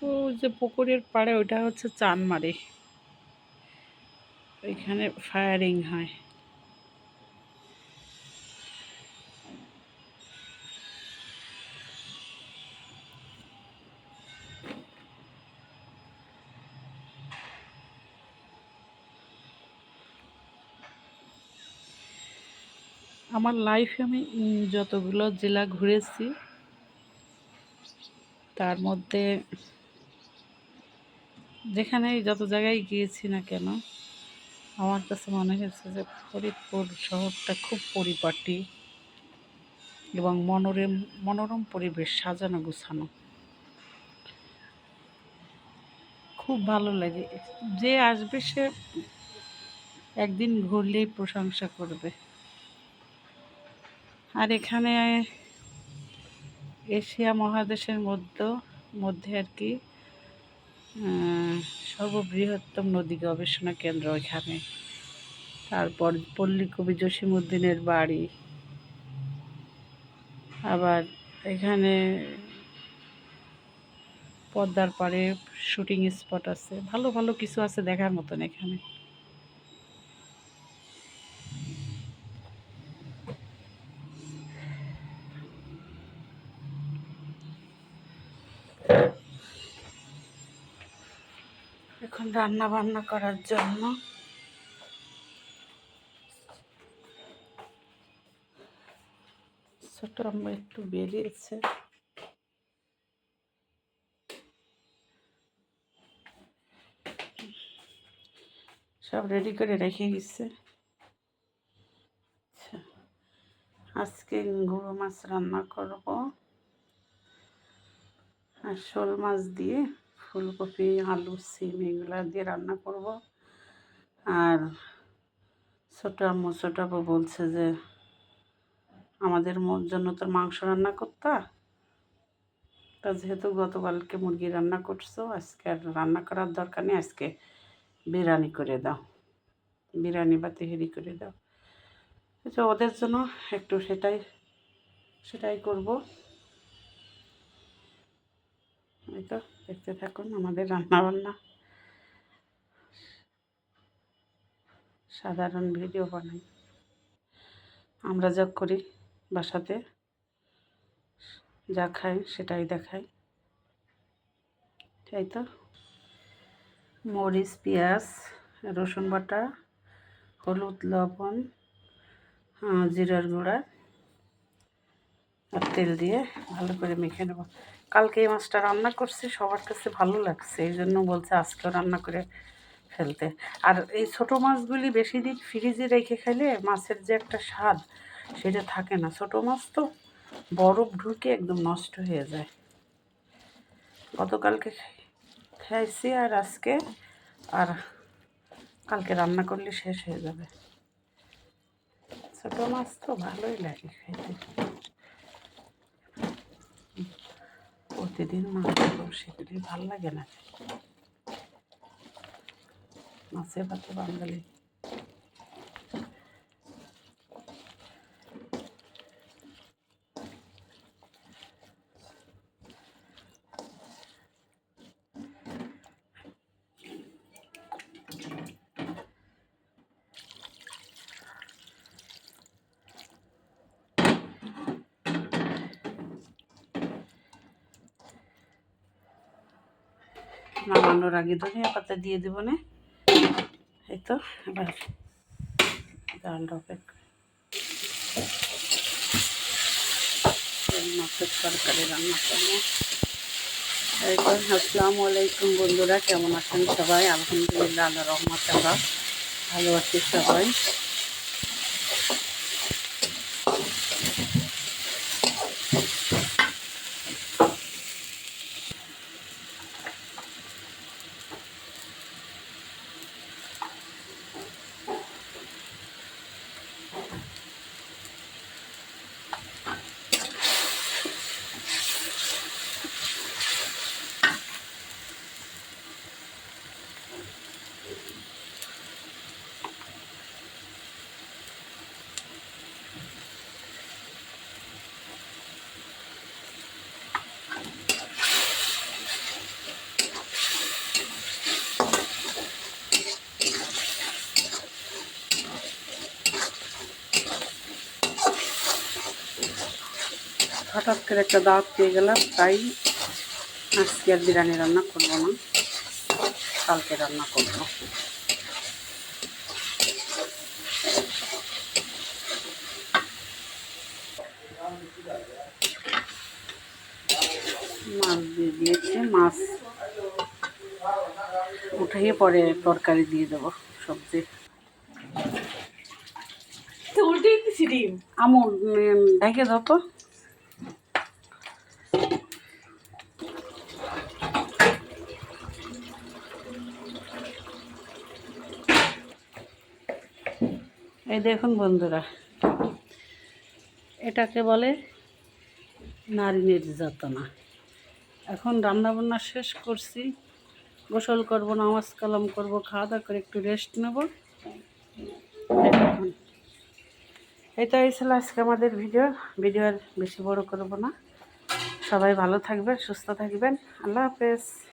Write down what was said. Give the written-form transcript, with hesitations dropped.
ওই যে পুকুরের পাড়ে ওইটা হচ্ছে চানমারি, ওইখানে ফায়ারিং হয়। আমার লাইফে আমি যতগুলো জেলা ঘুরেছি তার মধ্যে যেখানে যত জায়গায় গিয়েছি না কেন, আমার কাছে মনে হয়েছে যে ফরিদপুর শহরটা খুব পরিপাটি এবং মনোরম মনোরম পরিবেশ, সাজানো গোছানো, খুব ভালো লাগে। যে আসবে সে একদিন ঘুরলেই প্রশংসা করবে। আর এখানে এশিয়া মহাদেশের মধ্যে আর কি সর্ববৃহত্তম নদী গবেষণা কেন্দ্র এখানে। তারপর পল্লী কবি জসিমউদ্দিনের বাড়ি, আবার এখানে পদ্মার পাড়ে শুটিং স্পট আছে, ভালো ভালো কিছু আছে দেখার মতন এখানে। এখন রান্না বান্না করার জন্য ছোট আম্মু একটু বেরিয়েছে, সব রেডি করে রেখে গেছে। আচ্ছা, আজকে গুঁড়ো মাছ রান্না করব আর শোল মাছ দিয়ে ফুলকপি, আলু, সিম এগুলো দিয়ে রান্না করব। আর ছোট আব্বু বলছে যে আমাদের জন্য তো মাংস রান্না করতা, তা যেহেতু গতকালকে মুরগি রান্না করছো, আজকে আর রান্না করার দরকার নেই, আজকে বিরিয়ানি করে দাও, বিরিয়ানি বা তেহেরি করে দাও। আচ্ছা, ওদের জন্য একটু সেটাই করব। এই তো দেখতে থাকুন আমাদের রান্নাবান্না। সাধারণ ভিডিও বানাই, আমরা যা করি বাসাতে, যা খাই সেটাই দেখাই। তাই তো মরিচ, পেঁয়াজ, রসুন বাটা, হলুদ, লবণ, জিরার গুঁড়া আর তেল দিয়ে ভালো করে মেখে নেব। কালকে এই মাছটা রান্না করছি, সবার কাছে ভালো লাগছে, এই জন্য বলছে আজকেও রান্না করে ফেলতে। আর এই ছোটো মাছগুলি বেশি দিন ফ্রিজে রেখে খেলে মাছের যে একটা স্বাদ সেটা থাকে না। ছোটো মাছ তো বরফ ঢুকে একদম নষ্ট হয়ে যায়। গতকালকে খাইছি আর আজকে, আর কালকে রান্না করলে শেষ হয়ে যাবে। ছোটো মাছ তো ভালোই লাগে খাইতে, প্রতিদিন মাছ সেগুলি ভালো লাগে না। মাছে ভাতে বাঙালি। নামানোর আগে ধনিয়া পাতা দিয়ে দেবো না। এই তো এবার ডালটা মাছের তরকারি রান্না করবো। এরপর আসসালামু আলাইকুম বন্ধুরা, কেমন আছেন সবাই? আলহামদুলিল্লাহ, আল্লাহর রহমতে আমরা ভালো আছি সবাই। হঠাৎ করে একটা দাওয়াত পেয়ে গেলাম, তাই আজকে আর বিরিয়ানি রান্না করবো না, কালকে রান্না করবো। মাছ দিয়ে দিয়েছি, মাছ উঠিয়ে পরে তরকারি দিয়ে দেবো, সবজি। আমুল ঢেকে দাও তো। এই দেখুন বন্ধুরা, এটাকে বলে নারী নির্যাতনা। এখন রান্নাবান্না শেষ করছি, গোসল করবো, নামাজ কালাম করবো, খাওয়া দাওয়া করে একটু রেস্ট নেব। এখন এটাই ছিল আজকে আমাদের ভিডিও আর বেশি বড় করব না। সবাই ভালো থাকবেন, সুস্থ থাকবেন। আল্লাহ হাফেজ।